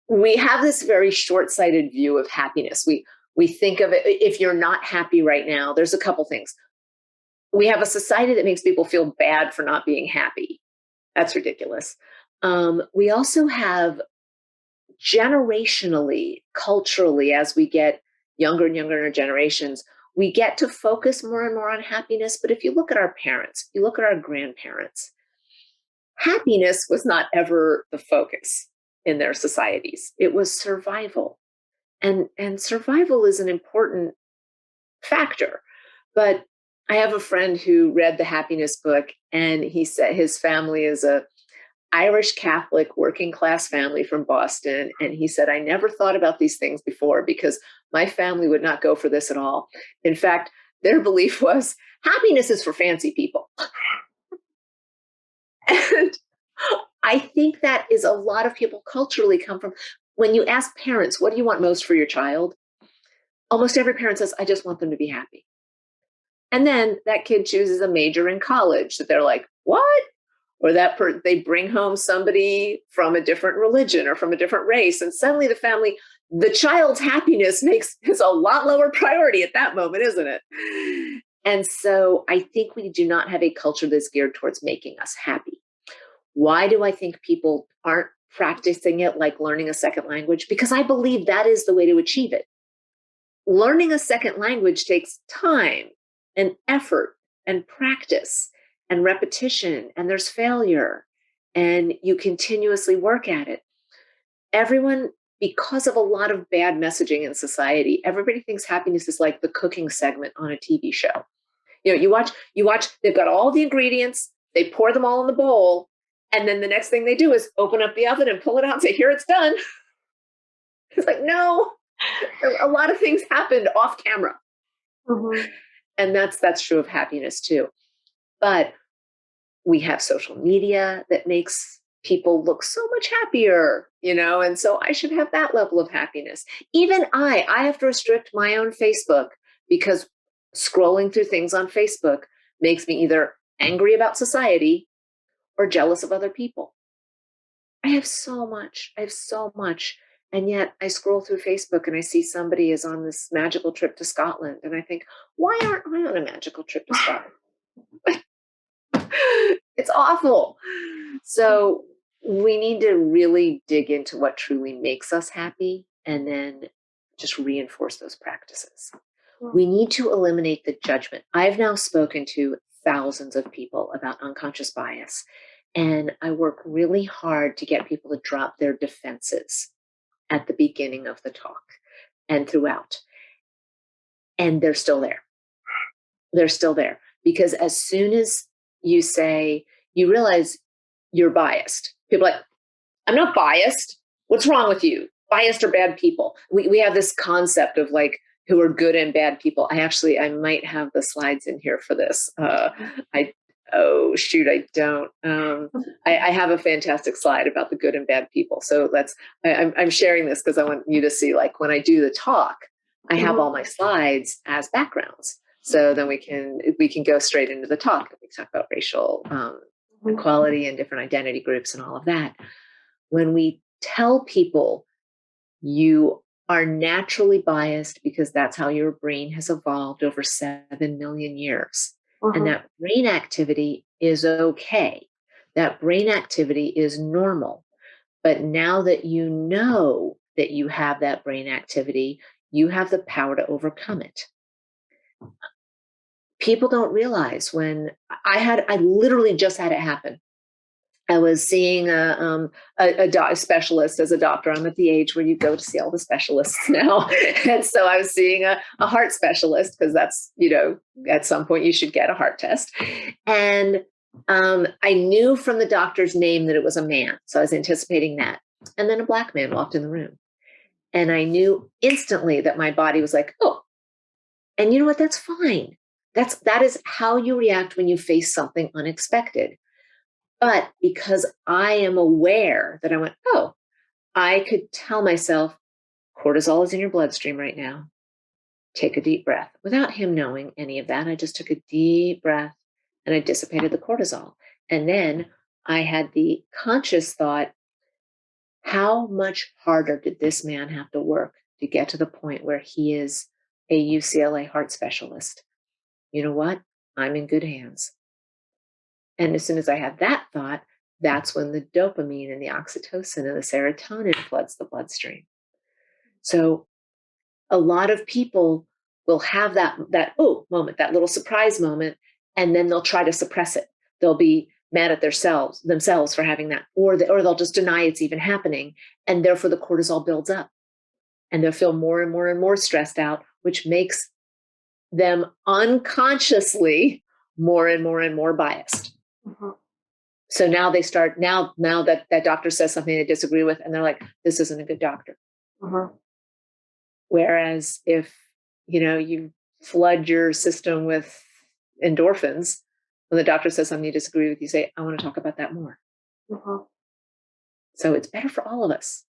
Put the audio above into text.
we have this very short-sighted view of happiness. We think of it, if you're not happy right now, there's a couple things. We have a society that makes people feel bad for not being happy. That's ridiculous. We also have generationally, culturally, as we get younger and younger in our generations, we get to focus more and more on happiness. But if you look at our parents, you look at our grandparents, happiness was not ever the focus in their societies. It was survival. And survival is an important factor. But I have a friend who read the happiness book, and he said his family is a Irish Catholic working class family from Boston. And he said, I never thought about these things before because my family would not go for this at all. In fact, their belief was happiness is for fancy people. And I think that is a lot of people culturally come from. When you ask parents, what do you want most for your child? Almost every parent says, I just want them to be happy. And then that kid chooses a major in college that they're like, what? Or they bring home somebody from a different religion or from a different race. And suddenly the child's happiness is a lot lower priority at that moment, isn't it? And so I think we do not have a culture that's geared towards making us happy. Why do I think people aren't practicing it like learning a second language? Because I believe that is the way to achieve it. Learning a second language takes time and effort and practice and repetition, and there's failure, and you continuously work at it. Everyone, because of a lot of bad messaging in society, everybody thinks happiness is like the cooking segment on a TV show. You watch, they've got all the ingredients, they pour them all in the bowl, and then the next thing they do is open up the oven and pull it out and say, here, it's done. It's like, no, a lot of things happened off camera. Mm-hmm. And that's true of happiness too. But we have social media that makes people look so much happier, and so I should have that level of happiness. Even I have to restrict my own Facebook because scrolling through things on Facebook makes me either angry about society or jealous of other people. I have so much. And yet I scroll through Facebook and I see somebody is on this magical trip to Scotland. And I think, why aren't I on a magical trip to Scotland? It's awful. So we need to really dig into what truly makes us happy and then just reinforce those practices. We need to eliminate the judgment. I've now spoken to thousands of people about unconscious bias, and I work really hard to get people to drop their defenses at the beginning of the talk and throughout. And they're still there. They're still there because as soon as you realize you're biased, people are like, I'm not biased. What's wrong with you? Biased are bad people. We have this concept of like who are good and bad people. I might have the slides in here for this. I don't. I have a fantastic slide about the good and bad people. So I'm sharing this because I want you to see, like, when I do the talk, I have all my slides as backgrounds. So then we can go straight into the talk. We talk about racial equality and different identity groups and all of that. When we tell people you are naturally biased because that's how your brain has evolved over 7 million years. And that brain activity is okay. That brain activity is normal. But now that you know that you have that brain activity, you have the power to overcome it. People don't realize when I literally just had it happen. I was seeing a specialist as a doctor. I'm at the age where you go to see all the specialists now. And so I was seeing a heart specialist because that's, at some point you should get a heart test. And I knew from the doctor's name that it was a man. So I was anticipating that. And then a Black man walked in the room. And I knew instantly that my body was like, oh, and you know what? That's fine. That is how you react when you face something unexpected. But because I am aware that I went, oh, I could tell myself cortisol is in your bloodstream right now. Take a deep breath. Without him knowing any of that, I just took a deep breath and I dissipated the cortisol. And then I had the conscious thought, How much harder did this man have to work to get to the point where he is a UCLA heart specialist? You know what? I'm in good hands. And as soon as I had that thought, that's when the dopamine and the oxytocin and the serotonin floods the bloodstream. So a lot of people will have that oh moment, that little surprise moment, and then they'll try to suppress it. They'll be mad at themselves for having that, or they'll just deny it's even happening, and therefore the cortisol builds up, and they'll feel more and more and more stressed out, which makes them unconsciously more and more and more biased. Mm-hmm. So now they start now that that doctor says something they disagree with, and they're like, this isn't a good doctor. Mm-hmm. Whereas if you flood your system with endorphins, when the doctor says something you disagree with, you say, I want to talk about that more. Mm-hmm. So it's better for all of us.